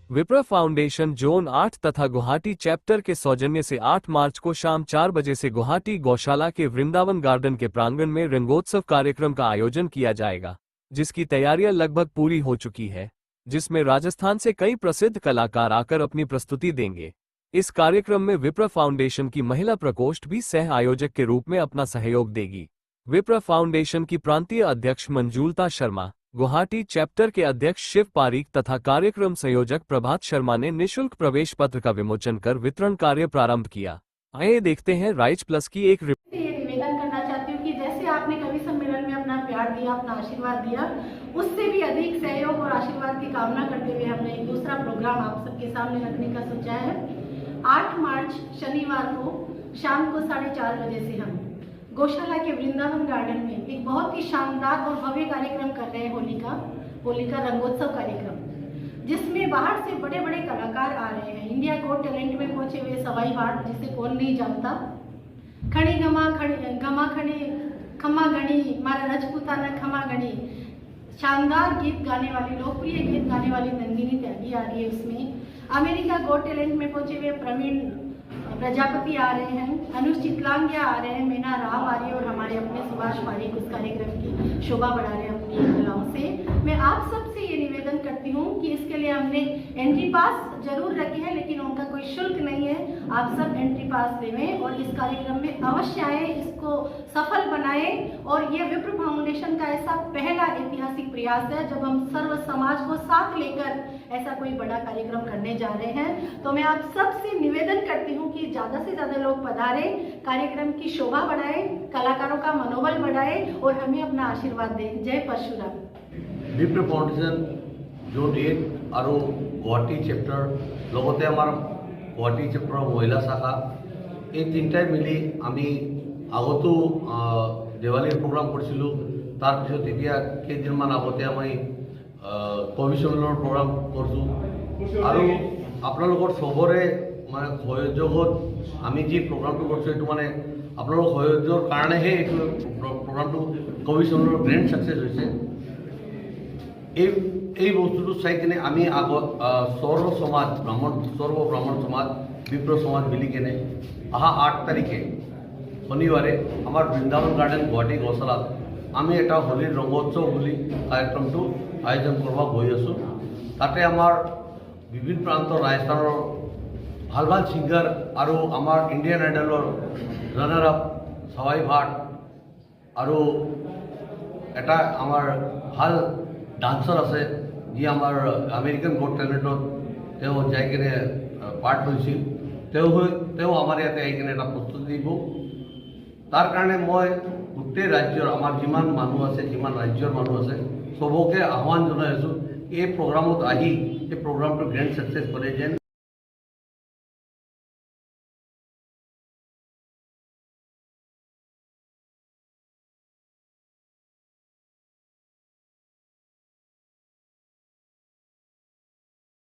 विप्र foundation zone 8 तथा Guwahati chapter के सौजन्य से 8 मार्च को शाम 4 बजे से गुवाहाटी गौशाला के वृंदावन गार्डन के प्रांगण में रंगोत्सव कार्यक्रम का आयोजन किया जाएगा, जिसकी तैयारियां लगभग पूरी हो चुकी है, जिसमें राजस्थान से कई प्रसिद्ध कलाकार आकर अपनी प्रस्तुति देंगे। इस कार्यक्रम में विप्र फाउंडेशन की महिला प्रकोष्ठ भी सह आयोजक के रूप में अपना सहयोग देगी। विप्र फाउंडेशन की प्रांतीय अध्यक्ष मंजूलता शर्मा, गुवाहाटी चैप्टर के अध्यक्ष शिव पारीक तथा कार्यक्रम संयोजक प्रभात शर्मा ने निशुल्क प्रवेश पत्र का विमोचन कर वितरण कार्य प्रारंभ किया। आइए देखते हैं राइज प्लस की एक ये निवेदन करना चाहती हूँ कि जैसे आपने कवि सम्मेलन में अपना प्यार दिया, अपना आशीर्वाद दिया, उससे भी अधिक सहयोग और आशीर्वाद की कामना करते हुए हमने एक दूसरा प्रोग्राम आप सबके सामने रखने का सोचा है। 8 मार्च शनिवार को शाम को 4:30 बजे से हम गौशाला के वृंदावन गार्डन में एक बहुत ही शानदार और भव्य कार्यक्रम कर रहे हैं, होली का रंगोत्सव कार्यक्रम, जिसमें बाहर से बड़े बड़े कलाकार आ रहे हैं। इंडिया गॉट टैलेंट में पहुंचे हुए सवाई भाट, जिसे कौन नहीं जानता, खड़ी गमा खड़ी खम्मा गणी मारा रजपुताना खम्मा गणी, शानदार गीत गाने वाली, लोकप्रिय गीत गाने वाली नंदिनी त्यागी आ रही है। उसमें अमेरिका गॉट टैलेंट में पहुंचे हुए प्रवीण प्रजापति आ रहे हैं, अनुज चितलांगिया आ रहे हैं, मीना राव आ रही है और हमारे अपने सुभाष पारीक उस कार्यक्रम की शोभा बढ़ा रहे हैं अपनी कलाओं से। मैं आप सबसे ये निवेदन करती हूँ कि इसके लिए हमने एंट्री पास जरूर रखे हैं, लेकिन उनका कोई शुल्क नहीं है। आप सब एंट्री पास लेवें और इस कार्यक्रम में अवश्य आए, इसको सफल बनाए। और ये विप्र फाउंडेशन का ऐसा पहला ऐतिहासिक प्रयास है जब हम सर्व समाज को साथ लेकर ऐसा कोई बड़ा कार्यक्रम करने जा रहे हैं। तो मैं आप सबसे निवेदन करती हूँ कि ज्यादा से ज्यादा लोग पधारे, कार्यक्रम की शोभा बढ़ाए, कलाकारों का मनोबल बढ़ाए और हमें अपना आशीर्वाद दें। जय परशुराम। विप्र फाउंडेशन जो 8 और गुवाहाटी चैप्टर लगते आमार गुवाहाटी चैप्टर महिला शाखा এই তিনটাই মিলি আমি আগতো দেৱালীৰ প্ৰগ্ৰাম কৰিছিলোঁ। তাৰপিছত এতিয়া কেইদিনমান আগতে আমি কবি সন্মিলনৰ প্ৰগ্ৰাম কৰিছোঁ আৰু আপোনালোকৰ চবৰে মানে সহযোগত আমি যি প্ৰগ্ৰামটো কৰিছোঁ এইটো মানে আপোনালোকৰ সহযোগৰ কাৰণেহে এইটো প্ৰগ্ৰামটো কবি সন্মিলনৰ গ্ৰেণ্ড ছাকচেছ হৈছে। এই বস্তুটো চাই কিনে আমি আগত সর্ব ব্রাহ্মণ সমাজ বিপ্র সমাজ মিলি কেনে অহা 8 তারিখে শনিবারে আমার বৃন্দাবন গার্ডেন গুৱাহাটী গৌশালাত আমি এটা হোলির রঙ্গোৎসৱ বুলি কাৰ্যক্ৰমটো আয়োজন কৰিব গৈ আছোঁ। তাতে আমাৰ বিভিন্ন প্ৰান্তৰ ৰাজস্থানৰ ভাল ভাল ছিংগাৰ আৰু আমাৰ ইণ্ডিয়ান আইডলৰ ৰানাৰ আপ সৱাই ভাট আৰু এটা আমাৰ ভাল ডান্সাৰ আছে যি আমাৰ আমেৰিকান গট টেলেণ্টত যাই কিনে পাৰ্ট লৈছিল। তেওঁ আমাৰ ইয়াতে আহি কিনে এটা প্ৰস্তুতি দিব। তাৰ কাৰণে মই গোটেই ৰাজ্যৰ আমাৰ যিমান মানুহ আছে, যিমান ৰাজ্যৰ মানুহ আছে, চবকে আহ্বান জনাই আছোঁ এই প্ৰগ্ৰামত আহি এই প্ৰগ্ৰামটো গ্ৰেণ্ড ছাকচেছ কৰে যেন